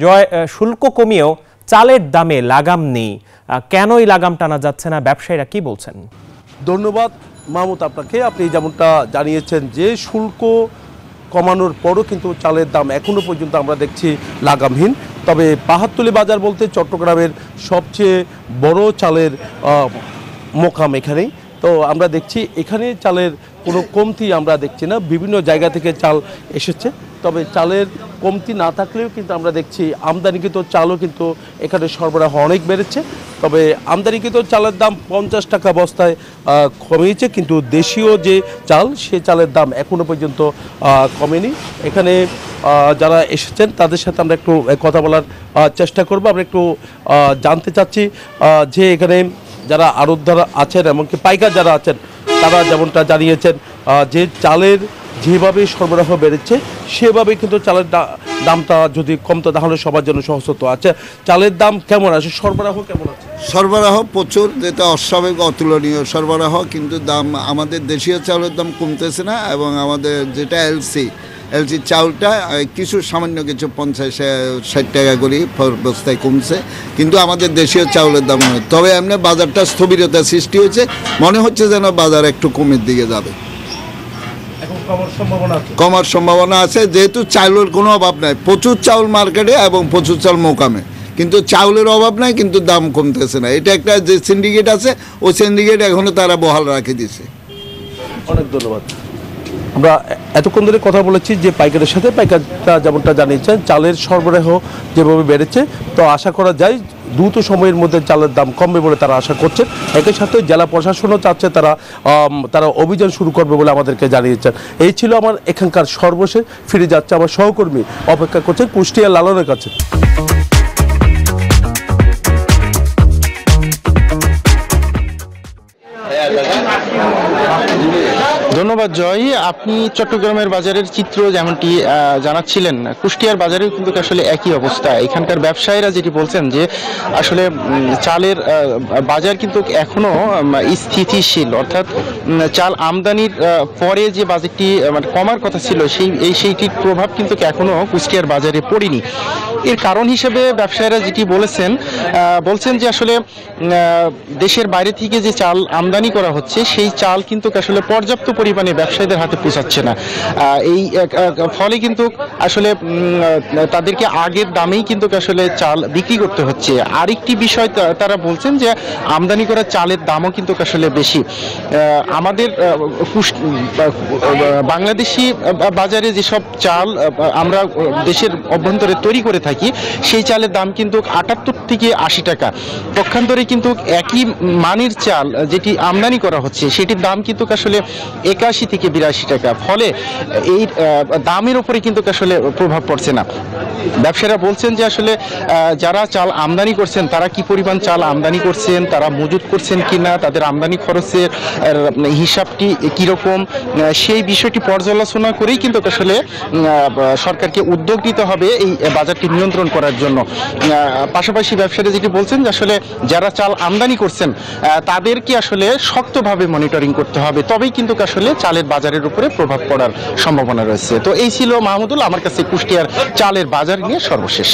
জয়, শুল্ক কমিয়েও চালের দামে লাগাম নেই, কেনই লাগাম টানা যাচ্ছে না, ব্যবসায়ীরা কি বলছেন? ধন্যবাদ মাহমুদ আপনাকে। আপনি যেমনটা জানিয়েছেন যে শুল্ক কমানোর পরও কিন্তু চালের দাম এখনো পর্যন্ত আমরা দেখছি লাগামহীন। তবে পাহাড়তলী বাজার বলতে চট্টগ্রামের সবচেয়ে বড় চালের মোকাম এখানেই। তো আমরা দেখছি এখানে চালের কোনো কমতি আমরা দেখছি না, বিভিন্ন জায়গা থেকে চাল এসেছে। তবে চালের কমতি না থাকলেও কিন্তু আমরা দেখছি আমদানিকৃত চালও কিন্তু এখানে সরবরাহ অনেক বেড়েছে। তবে আমদানিকৃত চালের দাম 50 টাকা বস্তায় কমিয়েছে, কিন্তু দেশীয় যে চাল সে চালের দাম এখনও পর্যন্ত কমেনি। এখানে যারা এসেছেন তাদের সাথে আমরা একটু কথা বলার চেষ্টা করব। আমরা একটু জানতে চাচ্ছি যে এখানে যারা আড়তদার আছেন এমনকি পাইকার যারা আছেন তারা যেমনটা জানিয়েছেন যে চালের যেভাবে সরবরাহ বেড়েছে সেভাবে কিন্তু চালের দামটা যদি কমতো তাহলে সবার জন্য সহজ হতো। আচ্ছা, চালের দাম কেমন আছে, সরবরাহ কেমন আছে? সরবরাহ প্রচুর, যেটা অস্বাভাবিক অতুলনীয় সরবরাহ, কিন্তু দাম আমাদের দেশীয় চাউলের দাম কমতেছে না। এবং আমাদের যেটা এলসি চাউলটা কিছু সামান্য কিছু 50-60 টাকা করে বস্তায় কমছে, কিন্তু আমাদের দেশীয় চাউলের দাম নয়। তবে এমনি বাজারটা স্থবিরতা সৃষ্টি হয়েছে, মনে হচ্ছে যেন বাজার একটু কমের দিকে যাবে, কমার সম্ভাবনা আছে। যেহেতু চাউলের কোনো অভাব নাই, প্রচুর চাউল মার্কেটে এবং প্রচুর চাউল মোকামে, কিন্তু চাউলের অভাব নাই, কিন্তু দাম কমতেছে না। এটা একটা যে সিন্ডিকেট আছে ওই সিন্ডিকেট এখনো তারা বহাল রাখে দিছে। অনেক ধন্যবাদ। আমরা এতক্ষণ ধরে কথা বলেছি যে পাইকারের সাথে, পাইকারটা যেমনটা জানিয়েছেন চালের সরবরাহ যেভাবে বেড়েছে, তো আশা করা যায় দ্রুত সময়ের মধ্যে চালের দাম কমবে বলে তারা আশা করছেন। একই সাথে জেলা প্রশাসনও চাচ্ছে তারা অভিযান শুরু করবে বলে আমাদেরকে জানিয়েছেন। এই ছিল আমার এখানকার সর্বশেষ। ফিরে যাচ্ছে আমার সহকর্মী, অপেক্ষা করছেন কুষ্টিয়া লালনের কাছে। ধন্যবাদ জয়। আপনি চট্টগ্রামের বাজারের চিত্র যেমনটি জানাচ্ছিলেন, কুষ্টিয়ার বাজারেও কিন্তু আসলে একই অবস্থা। এখানকার ব্যবসায়ীরা যেটি বলছেন যে আসলে চালের বাজার কিন্তু এখনো স্থিতিশীল, অর্থাৎ চাল আমদানির পরে যে বাজেটটি মানে কমার কথা ছিল সেইটির প্রভাব কিন্তু এখনো কুষ্টিয়ার বাজারে পড়েনি। এর কারণ হিসেবে ব্যবসায়ীরা যেটি বলছেন যে আসলে দেশের বাইরে থেকে যে চাল আমদানি করা হচ্ছে সেই চাল কিন্তু আসলে পর্যাপ্ত পরিমাণে ব্যবসায়ীদের হাতে পৌঁছাচ্ছে না। এই ফলে কিন্তু আসলে তাদেরকে আগের দামেই কিন্তু আসলে চাল বিক্রি করতে হচ্ছে। আরেকটি বিষয় তারা বলছেন যে আমদানি করা চালের দামও কিন্তু আসলে বেশি। আমাদের বাংলাদেশি বাজারে যেসব চাল আমরা দেশের অভ্যন্তরে তৈরি করে থাকি সেই চালের দাম কিন্তু 78 থেকে 80 টাকা। পক্ষান্তরে কিন্তু একই মানের চাল যেটি আমদানি করা হচ্ছে সেটির দাম কিন্তু আসলে 81 থেকে 82 টাকা। ফলে এই দামের উপরে কিন্তু আসলে প্রভাব পড়ছে না। ব্যবসায়ীরা বলছেন যে আসলে যারা চাল আমদানি করছেন তারা কি পরিমাণ চাল আমদানি করছেন, তারা মজুত করছেন কিনা, তাদের আমদানি খরচের হিসাবটি কীরকম, সেই বিষয়টি পর্যালোচনা করেই কিন্তু আসলে সরকারকে উদ্যোগ নিতে হবে এই বাজারটি নিয়ন্ত্রণ করার জন্য। পাশাপাশি ব্যবসায়ীরা যেটি বলছেন যে আসলে যারা চাল আমদানি করছেন তাদেরকে আসলে শক্তভাবে মনিটরিং করতে হবে, তবেই কিন্তু আসলে চালের বাজারের উপরে প্রভাব পড়ার সম্ভাবনা রয়েছে। তো এই ছিল মাহমুদুল আমার কাছে কুষ্টিয়ার চালের বাজার নিয়ে সর্বশেষ।